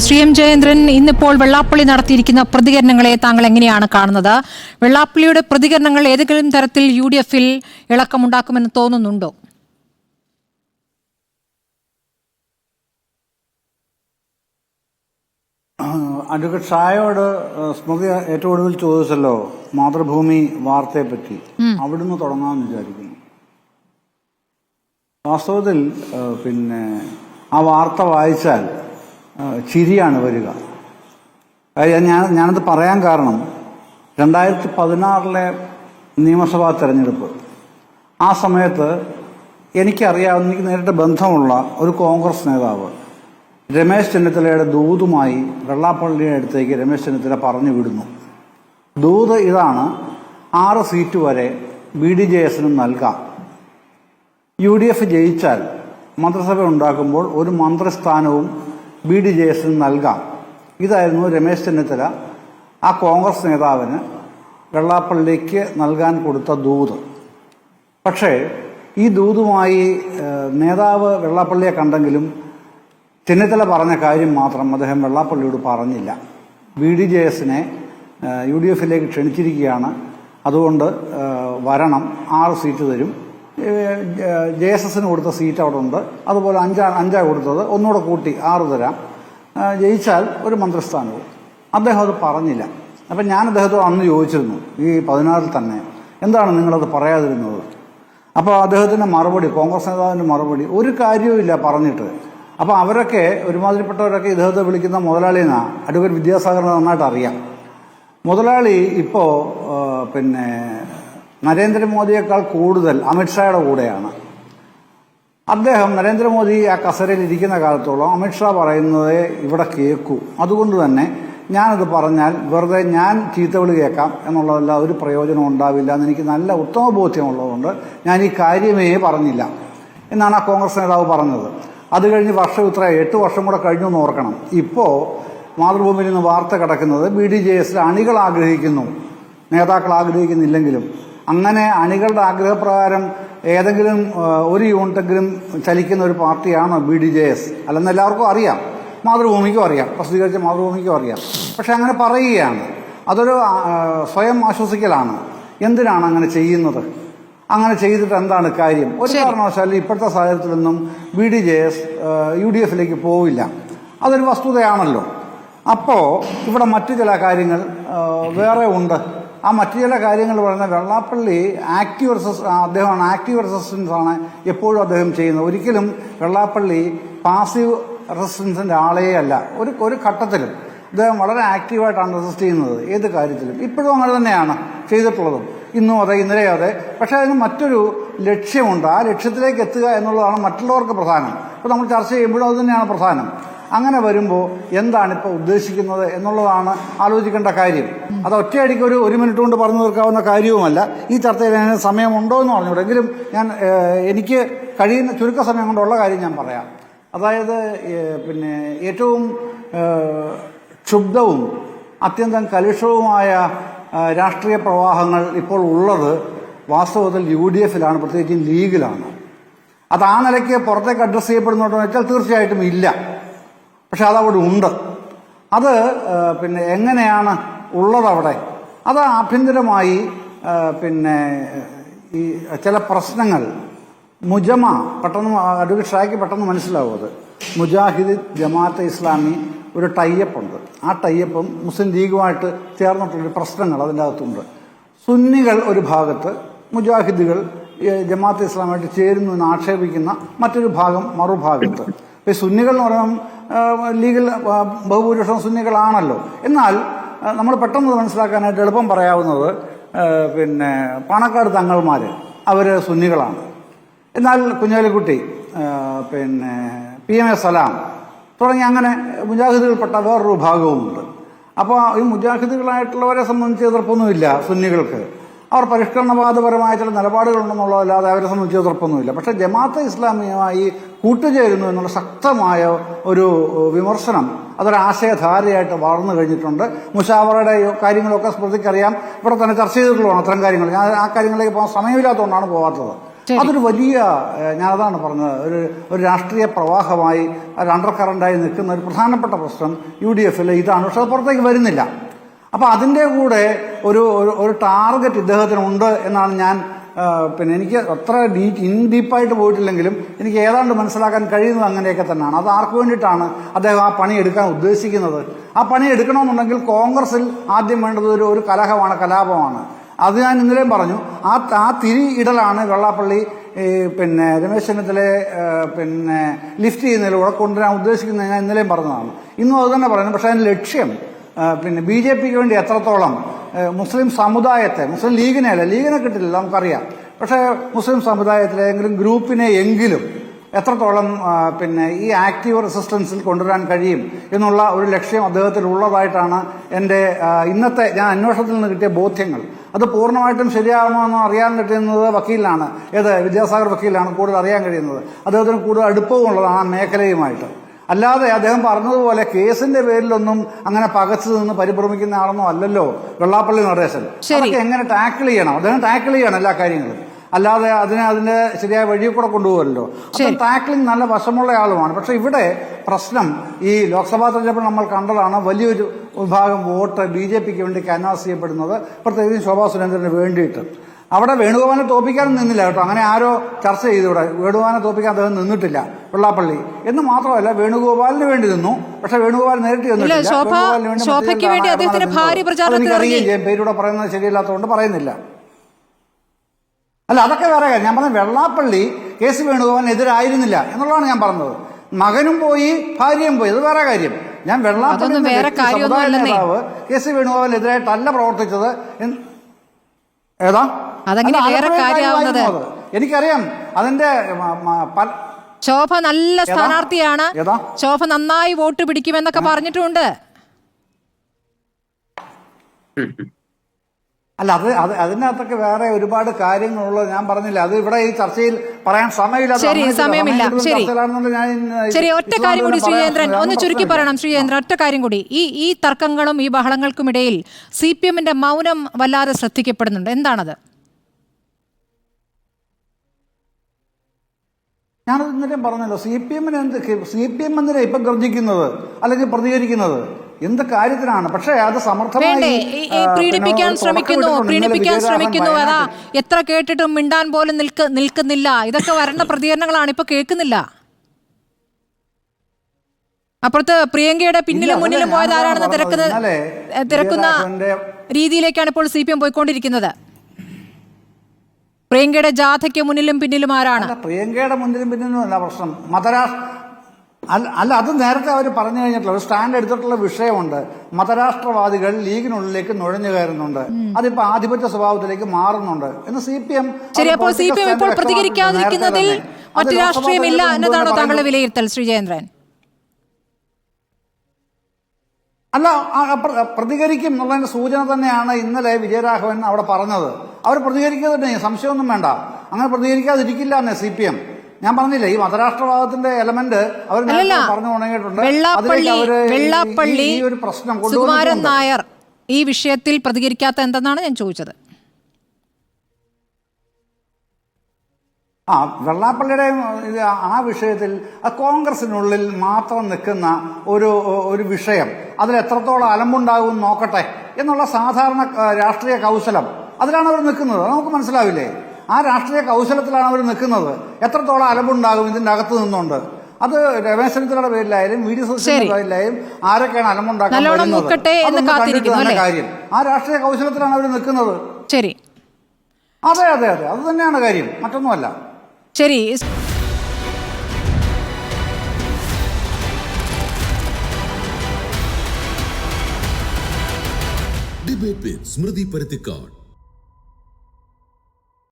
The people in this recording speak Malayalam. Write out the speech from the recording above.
ശ്രീ എം ജയേന്ദ്രൻ, ഇന്നിപ്പോൾ വെള്ളാപ്പള്ളി നടത്തിയിരിക്കുന്ന പ്രതികരണങ്ങളെ താങ്കൾ എങ്ങനെയാണ് കാണുന്നത്? വെള്ളാപ്പള്ളിയുടെ പ്രതികരണങ്ങൾ ഏതെങ്കിലും തരത്തിൽ UDF-ൽ ഇളക്കമുണ്ടാക്കുമെന്ന് തോന്നുന്നുണ്ടോ? അഡ്വക്കേറ്റ് ഷായോട് സ്മൃതി ഏറ്റവും ഒടുവിൽ ചോദിച്ചല്ലോ മാതൃഭൂമി വാർത്തയെ പറ്റി. അവിടുന്ന് തുടങ്ങാമെന്ന് വിചാരിക്കുന്നു. വാസ്തവത്തിൽ ആ വാർത്ത വായിച്ചാൽ ചിരിയാണ് വരിക. ഞാനത് പറയാൻ കാരണം 2016 നിയമസഭാ തെരഞ്ഞെടുപ്പ്, ആ സമയത്ത് എനിക്കറിയാവുന്ന, എനിക്ക് നേരിട്ട് ബന്ധമുള്ള ഒരു കോൺഗ്രസ് നേതാവ് രമേശ് ചെന്നിത്തലയുടെ ദൂതുമായി വെള്ളാപ്പള്ളിയുടെ അടുത്തേക്ക് രമേശ് ചെന്നിത്തല പറഞ്ഞു വിടുന്നു. ദൂത് ഇതാണ്: 6 സീറ്റ് വരെ BDJS-ന് നൽകാം. UDF ജയിച്ചാൽ മന്ത്രിസഭ ഉണ്ടാക്കുമ്പോൾ ഒരു മന്ത്രിസ്ഥാനവും BDJS-ന് നൽകാം. ഇതായിരുന്നു രമേശ് ചെന്നിത്തല ആ കോൺഗ്രസ് നേതാവിന് വെള്ളാപ്പള്ളിക്ക് നൽകാൻ കൊടുത്ത ദൂത്. പക്ഷേ ഈ ദൂതുമായി നേതാവ് വെള്ളാപ്പള്ളിയെ കണ്ടെങ്കിലും ചെന്നിത്തല പറഞ്ഞ കാര്യം മാത്രം അദ്ദേഹം വെള്ളാപ്പള്ളിയോട് പറഞ്ഞില്ല. BDJS-നെ UDF-ലേക്ക് ക്ഷണിച്ചിരിക്കുകയാണ്, അതുകൊണ്ട് വരണം, 6 സീറ്റ് തരും. JSS-ന് കൊടുത്ത സീറ്റ് അവിടെ ഉണ്ട്, അതുപോലെ 5 കൊടുത്തത്, ഒന്നുകൂടെ കൂട്ടി 6 തരാം, ജയിച്ചാൽ ഒരു മന്ത്രിസ്ഥാനവും. അദ്ദേഹം അത് പറഞ്ഞില്ല. അപ്പം ഞാൻ അദ്ദേഹത്തോട് അന്ന് ചോദിച്ചിരുന്നു, ഈ 16 തന്നെ, എന്താണ് നിങ്ങളത് പറയാതിരുന്നത്? അപ്പോൾ അദ്ദേഹത്തിൻ്റെ മറുപടി, കോൺഗ്രസ് നേതാവിൻ്റെ മറുപടി, ഒരു കാര്യവുമില്ല പറഞ്ഞിട്ട്. അപ്പോൾ അവരൊക്കെ, ഒരുമാതിരിപ്പെട്ടവരൊക്കെ ഇദ്ദേഹത്തെ വിളിക്കുന്ന മുതലാളിയെന്നാണ് അഡ്വക്കേറ്റ് വിദ്യാസാഗറിനെ നന്നായിട്ട് അറിയാം. മുതലാളി ഇപ്പോൾ നരേന്ദ്രമോദിയേക്കാൾ കൂടുതൽ അമിത്ഷായുടെ കൂടെയാണ്. അദ്ദേഹം, നരേന്ദ്രമോദി ആ കസേരയിൽ ഇരിക്കുന്ന കാലത്തോളം അമിത്ഷാ പറയുന്നത് ഇവിടെ കേൾക്കൂ. അതുകൊണ്ട് തന്നെ ഞാനത് പറഞ്ഞാൽ വെറുതെ ഞാൻ ചീത്തവിളി കേൾക്കാം എന്നുള്ളതല്ല, ഒരു പ്രയോജനം ഉണ്ടാവില്ല എന്ന് എനിക്ക് നല്ല ഉത്തമ ബോധ്യമുള്ളതുകൊണ്ട് ഞാൻ ഈ കാര്യമേ പറഞ്ഞില്ല എന്നാണ് ആ കോൺഗ്രസ് നേതാവ് പറഞ്ഞത്. അത് കഴിഞ്ഞ് വർഷം ഇത്ര 8 വർഷം കൂടെ കഴിഞ്ഞു എന്ന് ഓർക്കണം. ഇപ്പോൾ മാതൃഭൂമിയിൽ നിന്ന് വാർത്ത കിടക്കുന്നത് BDJS-ൽ അണികൾ ആഗ്രഹിക്കുന്നു, നേതാക്കൾ ആഗ്രഹിക്കുന്നില്ലെങ്കിലും. അങ്ങനെ അണികളുടെ ആഗ്രഹപ്രകാരം ഏതെങ്കിലും ഒരു യൂണിറ്റെങ്കിലും ചലിക്കുന്ന ഒരു പാർട്ടിയാണ് BDJS. അല്ലെന്ന് എല്ലാവർക്കും അറിയാം, മാതൃഭൂമിക്കും അറിയാം, പ്രസിദ്ധീകരിച്ച മാതൃഭൂമിക്കും അറിയാം. പക്ഷെ അങ്ങനെ പറയുകയാണ്. അതൊരു സ്വയം ആശ്വസിക്കലാണ്. എന്തിനാണ് അങ്ങനെ ചെയ്യുന്നത്? അങ്ങനെ ചെയ്തിട്ട് എന്താണ് കാര്യം? ഒരു കാരണവശാലും ഇപ്പോഴത്തെ സാഹചര്യത്തിലൊന്നും BDJS UDF-ലേക്ക് പോവില്ല. അതൊരു വസ്തുതയാണല്ലോ. അപ്പോൾ ഇവിടെ മറ്റു ചില കാര്യങ്ങൾ വേറെ ഉണ്ട്. ആ മറ്റു ചില കാര്യങ്ങൾ പറയുന്ന വെള്ളാപ്പള്ളി അദ്ദേഹമാണ് ആക്റ്റീവ് റെസിസ്റ്റൻസ് ആണ് എപ്പോഴും അദ്ദേഹം ചെയ്യുന്നത്. ഒരിക്കലും വെള്ളാപ്പള്ളി പാസീവ് റെസിസ്റ്റൻസിന്റെ ആളേ അല്ല. ഒരു ഘട്ടത്തിലും അദ്ദേഹം വളരെ ആക്റ്റീവായിട്ടാണ് റെസിസ്റ്റ് ചെയ്യുന്നത്, ഏത് കാര്യത്തിലും. ഇപ്പോഴും അങ്ങനെ തന്നെയാണ് ചെയ്തിട്ടുള്ളതും, ഇന്നും അതെ, ഇന്നലെയും അതെ. പക്ഷെ അതിന് മറ്റൊരു ലക്ഷ്യമുണ്ട്. ആ ലക്ഷ്യത്തിലേക്ക് എത്തുക എന്നുള്ളതാണ് മറ്റുള്ളവർക്ക് പ്രധാനം. ഇപ്പോൾ നമ്മൾ ചർച്ച ചെയ്യുമ്പോഴും അത് തന്നെയാണ് പ്രധാനം. അങ്ങനെ വരുമ്പോൾ എന്താണ് ഇപ്പോൾ ഉദ്ദേശിക്കുന്നത് എന്നുള്ളതാണ് ആലോചിക്കേണ്ട കാര്യം. അത് ഒറ്റയടിക്ക് ഒരു മിനിറ്റ് കൊണ്ട് പറഞ്ഞു തീർക്കാവുന്ന കാര്യവുമല്ല. ഈ ചർച്ചയിൽ അതിന് സമയമുണ്ടോ എന്ന് പറഞ്ഞുകൂടെ. എങ്കിലും ഞാൻ എനിക്ക് കഴിയുന്ന ചുരുക്ക സമയം കൊണ്ടുള്ള കാര്യം ഞാൻ പറയാം. അതായത് ഏറ്റവും ക്ഷുബ്ധവും അത്യന്തം കലുഷവുമായ രാഷ്ട്രീയ പ്രവാഹങ്ങൾ ഇപ്പോൾ ഉള്ളത് വാസ്തവത്തിൽ UDF-ലാണ്, പ്രത്യേകിച്ചും ലീഗിലാണ്. അത് ആ നിലയ്ക്ക് പുറത്തേക്ക് അഡ്രസ്സ് ചെയ്യപ്പെടുന്നുണ്ടോ എന്ന് വെച്ചാൽ തീർച്ചയായിട്ടും ഇല്ല. പക്ഷെ അതവിടെ ഉണ്ട്. അത് എങ്ങനെയാണ് ഉള്ളതവിടെ? അത് ആഭ്യന്തരമായി ഈ ചില പ്രശ്നങ്ങൾ പെട്ടെന്ന് അഡ്വക്കേറ്റ് ഷായ്ക്ക് പെട്ടെന്ന് മനസ്സിലാവും. അത് മുജാഹിദ് ജമാഅത്തെ ഇസ്ലാമി ഒരു ടൈപ്പ് ഉണ്ട്. ആ ടൈപ്പും മുസ്ലിം ലീഗുമായിട്ട് ചേർന്നിട്ടുള്ളൊരു പ്രശ്നങ്ങൾ അതിൻ്റെ അകത്തുണ്ട്. സുന്നികൾ ഒരു ഭാഗത്ത്, മുജാഹിദുകൾ ജമാഅത്തെ ഇസ്ലാമായിട്ട് ചേരുന്നു എന്ന് ആക്ഷേപിക്കുന്ന മറ്റൊരു ഭാഗം മറുഭാഗത്ത്. ഈ സുന്നികൾ എന്ന് പറയുമ്പോൾ ലീഗിൽ ബഹുഭൂരിപക്ഷം സുന്നികളാണല്ലോ. എന്നാൽ നമ്മൾ പെട്ടെന്ന് മനസ്സിലാക്കാനായിട്ട് എളുപ്പം പറയാവുന്നത് പാണക്കാട് തങ്ങൾമാർ, അവർ സുന്നികളാണ്. എന്നാൽ കുഞ്ഞാലിക്കുട്ടി, PM സലാം തുടങ്ങി അങ്ങനെ മുജാഹിദുകൾപ്പെട്ട വേറൊരു ഭാഗവുമുണ്ട്. അപ്പോൾ ഈ മുജാഹിദുകളായിട്ടുള്ളവരെ സംബന്ധിച്ച് എതിർപ്പൊന്നുമില്ല സുന്നികൾക്ക്. അവർ പരിഷ്കരണവാദപരമായ ചില നിലപാടുകളുണ്ടെന്നുള്ളതല്ലാതെ അവരെ സംബന്ധിച്ച് എതിർപ്പൊന്നുമില്ല. പക്ഷേ ജമാഅത്തെ ഇസ്ലാമിയുമായി കൂട്ടുചേരുന്നു എന്നുള്ള ശക്തമായ ഒരു വിമർശനം, അതൊരാശയധാരയായിട്ട് വളർന്നു കഴിഞ്ഞിട്ടുണ്ട്. മുഷാവറയുടെ കാര്യങ്ങളൊക്കെ സ്മൃതിക്കറിയാം, ഇവിടെ തന്നെ ചർച്ച ചെയ്തിട്ടുള്ളതാണ് അത്തരം കാര്യങ്ങൾ. ഞാൻ ആ കാര്യങ്ങളിലേക്ക് പോകാൻ സമയമില്ലാത്തതുകൊണ്ടാണ് പോകാത്തത്. അതൊരു വലിയ, ഞാനതാണ് പറഞ്ഞത്, ഒരു രാഷ്ട്രീയ പ്രവാഹമായി, ഒരു അണ്ടർ കറണ്ടായി നിൽക്കുന്ന ഒരു പ്രധാനപ്പെട്ട പ്രശ്നം UDF ഇതാണ്. പക്ഷെ അത് പുറത്തേക്ക് വരുന്നില്ല. അപ്പൊ അതിന്റെ കൂടെ ഒരു ടാർഗറ്റ് ഇദ്ദേഹത്തിനുണ്ട് എന്നാണ് ഞാൻ എനിക്ക് അത്ര ഡീപ്പായിട്ട് പോയിട്ടില്ലെങ്കിലും എനിക്ക് ഏതാണ്ട് മനസ്സിലാക്കാൻ കഴിയുന്നത് അങ്ങനെയൊക്കെ തന്നെയാണ്. അത് ആർക്ക് വേണ്ടിയിട്ടാണ് അദ്ദേഹം ആ പണി എടുക്കാൻ ഉദ്ദേശിക്കുന്നത്? ആ പണി എടുക്കണമെന്നുണ്ടെങ്കിൽ കോൺഗ്രസിൽ ആദ്യം വേണ്ടത് ഒരു കലഹമാണ്, കലാപമാണ്. അത് ഞാൻ ഇന്നലെയും പറഞ്ഞു. ആ തിരി ഇടലാണ് വെള്ളാപ്പള്ളി രമേശ് ചെന്നിത്തലയെ ലിഫ്റ്റ് ചെയ്യുന്നതിലൂടെ കൊണ്ടുവരാൻ ഉദ്ദേശിക്കുന്നത്. ഞാൻ ഇന്നലെയും പറഞ്ഞതാണ്, ഇന്നും അത് തന്നെ പറയുന്നു. പക്ഷെ അതിന്റെ ലക്ഷ്യം BJPക്ക് വേണ്ടി എത്രത്തോളം മുസ്ലിം സമുദായത്തെ, മുസ്ലിം ലീഗിനെ കിട്ടില്ല നമുക്കറിയാം, പക്ഷേ മുസ്ലിം സമുദായത്തിലെ ഗ്രൂപ്പിനെ എങ്കിലും എത്രത്തോളം ഈ ആക്റ്റീവ് റെസിസ്റ്റൻസിൽ കൊണ്ടുവരാൻ കഴിയും എന്നുള്ള ഒരു ലക്ഷ്യം അദ്ദേഹത്തിൽ ഉള്ളതായിട്ടാണ് എൻ്റെ ഇന്നത്തെ ഞാൻ അന്വേഷണത്തിൽ നിന്ന് കിട്ടിയ ബോധ്യങ്ങൾ. അത് പൂർണ്ണമായിട്ടും ശരിയാകുമോ അറിയാൻ കിട്ടുന്നത് വക്കീലിനാണ്, വിദ്യാസാഗർ വക്കീലിനാണ് കൂടുതൽ അറിയാൻ കഴിയുന്നത്. അദ്ദേഹത്തിന് കൂടുതൽ അടുപ്പവും ഉള്ളതാണ് ആ മേഖലയുമായിട്ട്. അല്ലാതെ അദ്ദേഹം പറഞ്ഞതുപോലെ കേസിന്റെ പേരിലൊന്നും അങ്ങനെ പകച്ചു നിന്ന് പരിഭ്രമിക്കുന്ന ആളൊന്നും അല്ലല്ലോ വെള്ളാപ്പള്ളി നടേശൻ. അതൊക്കെ എങ്ങനെ ടാക്കിൾ ചെയ്യണം, അദ്ദേഹം ടാക്കിൾ ചെയ്യണം എല്ലാ കാര്യങ്ങളും. അല്ലാതെ അതിന്റെ ശരിയായ വഴിയിൽ കൂടെ കൊണ്ടുപോകല്ലോ. അപ്പം ടാക്ലിംഗ് നല്ല വശമുള്ള ആളുമാണ്. പക്ഷെ ഇവിടെ പ്രശ്നം ഈ ലോക്സഭാ തെരഞ്ഞെടുപ്പിൽ നമ്മൾ കണ്ടതാണ്, വലിയൊരു വിഭാഗം വോട്ട് BJPക്ക് വേണ്ടി ക്യാൻവാസ് ചെയ്യപ്പെടുന്നത്, പ്രത്യേകിച്ചും ശോഭാ സുരേന്ദ്രന് വേണ്ടിയിട്ട്. അവിടെ വേണുഗോപാലിനെ തോപ്പിക്കാൻ നിന്നില്ല കേട്ടോ. അങ്ങനെ ആരോ ചർച്ച ചെയ്തു. ഇവിടെ വേണുഗോപാലിനെ തോപ്പിക്കാൻ അദ്ദേഹം നിന്നിട്ടില്ല വെള്ളാപ്പള്ളി. എന്ന് മാത്രമല്ല വേണുഗോപാലിന് വേണ്ടി നിന്നു, പക്ഷെ വേണുഗോപാൽ നേരിട്ട് നിന്നിട്ടില്ല. പേരൂടെ പറയുന്നത് ശരിയല്ലാത്തതുകൊണ്ട് പറയുന്നില്ല. അല്ല, അതൊക്കെ വേറെ കാര്യം. ഞാൻ പറഞ്ഞ വെള്ളാപ്പള്ളി KC വേണുഗോപാലിനെതിരായിരുന്നില്ല എന്നുള്ളതാണ് ഞാൻ പറഞ്ഞത്. മകനും പോയി ഭാര്യയും പോയി, അത് വേറെ കാര്യം. ഞാൻ വെള്ളാപ്പള്ളി സമുദായ നേതാവ് KC വേണുഗോപാലിനെതിരായിട്ടല്ല പ്രവർത്തിച്ചത്. ഏതാ എനിക്കറിയാം. അതിന്റെ ശോഭ നല്ല സ്ഥാനാർത്ഥിയാണ്, ശോഭ നന്നായി വോട്ട് പിടിക്കുമെന്നൊക്കെ പറഞ്ഞിട്ടുണ്ട്. അല്ല, അതിനകത്തൊക്കെ വേറെ ഒരുപാട് കാര്യങ്ങളുള്ളത് ഞാൻ പറഞ്ഞില്ല. അത് ഇവിടെ ഈ ചർച്ചയിൽ പറയാൻ സമയമില്ല. ശരി, ഒറ്റ കാര്യം കൂടി ശ്രീജേന്ദ്രൻ ഒന്ന് ചുരുക്കി പറയണം. ശ്രീജേന്ദ്രൻ, ഒറ്റ കാര്യം കൂടി. ഈ തർക്കങ്ങളും ഈ ബഹളങ്ങൾക്കുമിടയിൽ CPMന്റെ മൗനം വല്ലാതെ ശ്രദ്ധിക്കപ്പെടുന്നുണ്ട്. എന്താണത്? ഞാനത് ഇന്നലെയും പറഞ്ഞല്ലോ. CPM എന്തിനാ ഇപ്പൊ ഗർജിക്കുന്നത് അല്ലെങ്കിൽ പ്രതികരിക്കുന്നത്? എന്ത് കാര്യത്തിനാണ്? പക്ഷേ അത് സമർത്ഥമായി പ്രീണിപ്പിക്കാൻ ശ്രമിക്കുന്നു. അതാ എത്ര കേട്ടിട്ടും മിണ്ടാൻ പോലും നിൽക്കുന്നില്ല. ഇതൊക്കെ വരേണ്ട പ്രതികരണങ്ങളാണ്, ഇപ്പൊ കേൾക്കുന്നില്ല. അപ്പുറത്ത് പ്രിയങ്കയുടെ പിന്നിലും മുന്നിലും പോയത് ആരാണെന്ന് തിരക്കുന്ന രീതിയിലേക്കാണ് ഇപ്പോൾ CPM പോയിക്കൊണ്ടിരിക്കുന്നത്. പ്രിയങ്കയുടെ ജാഥയ്ക്ക് മുന്നിലും പിന്നിലും ആരാണ്? പ്രിയങ്കയുടെ മുന്നിലും പിന്നിലും അല്ല പ്രശ്നം, അല്ല, അത് നേരത്തെ അവർ പറഞ്ഞു കഴിഞ്ഞിട്ടുള്ള ഒരു സ്റ്റാൻഡ് എടുത്തിട്ടുള്ള വിഷയമുണ്ട്. മതരാഷ്ട്രവാദികൾ ലീഗിനുള്ളിലേക്ക് നുഴഞ്ഞു കയറുന്നുണ്ട്, അതിപ്പോ ആധിപത്യ സ്വഭാവത്തിലേക്ക് മാറുന്നുണ്ട് എന്ന് CPM. ശരി, അപ്പോൾ CPM ഇപ്പോൾ പ്രതികരിക്കാതിരിക്കുന്നതിൽ മറ്റു രാഷ്ട്രീയമില്ല എന്നതാണോ താങ്കളുടെ വിലയിരുത്തൽ ശ്രീജയേന്ദ്രൻ? അല്ല, പ്രതികരിക്കും എന്നുള്ളതിന്റെ സൂചന തന്നെയാണ് ഇന്നലെ വിജയരാഘവൻ അവിടെ പറഞ്ഞത്. അവർ പ്രതികരിക്കാതെ സംശയമൊന്നും വേണ്ട, അങ്ങനെ പ്രതികരിക്കാതിരിക്കില്ല എന്നേ CPM. ഞാൻ പറഞ്ഞില്ല, ഈ മതരാഷ്ട്രവാദത്തിന്റെ എലമെന്റ് അവർ പറഞ്ഞു തുടങ്ങിയിട്ടുണ്ട്. വെള്ളാപ്പള്ളി സുകുമാരൻ നായർ ഈ വിഷയത്തിൽ പ്രതികരിക്കാത്ത എന്തെന്നാണ് ഞാൻ ചോദിച്ചത്. വെള്ളാപ്പള്ളിയുടെ ആ വിഷയത്തിൽ കോൺഗ്രസിനുള്ളിൽ മാത്രം നിൽക്കുന്ന ഒരു വിഷയം, അതിൽ എത്രത്തോളം അലമ്പുണ്ടാകും നോക്കട്ടെ എന്നുള്ള സാധാരണ രാഷ്ട്രീയ കൗശലം, അതിലാണ് അവർ നിൽക്കുന്നത്. നമുക്ക് മനസ്സിലാവില്ലേ? ആ രാഷ്ട്രീയ കൗശലത്തിലാണ് അവർ നിൽക്കുന്നത്. എത്രത്തോളം അലമ്പുണ്ടാകും ഇതിന്റെ അകത്ത് നിന്നുകൊണ്ട്, അത് രമേശ് ചെന്നിത്തലയുടെ പേരിലായാലും VD സതീശന്റെ പേരിലായാലും ആരൊക്കെയാണ് അലമ്പുണ്ടാക്കുന്നത് കാര്യം, ആ രാഷ്ട്രീയ കൗശലത്തിലാണ് അവർ നിൽക്കുന്നത്. ശരി, അതെ, അത് തന്നെയാണ് കാര്യം, മറ്റൊന്നുമല്ല. ശരി. ഡിബേറ്റ് വിത്ത് സ്മൃതി പരുത്തിക്കാട്.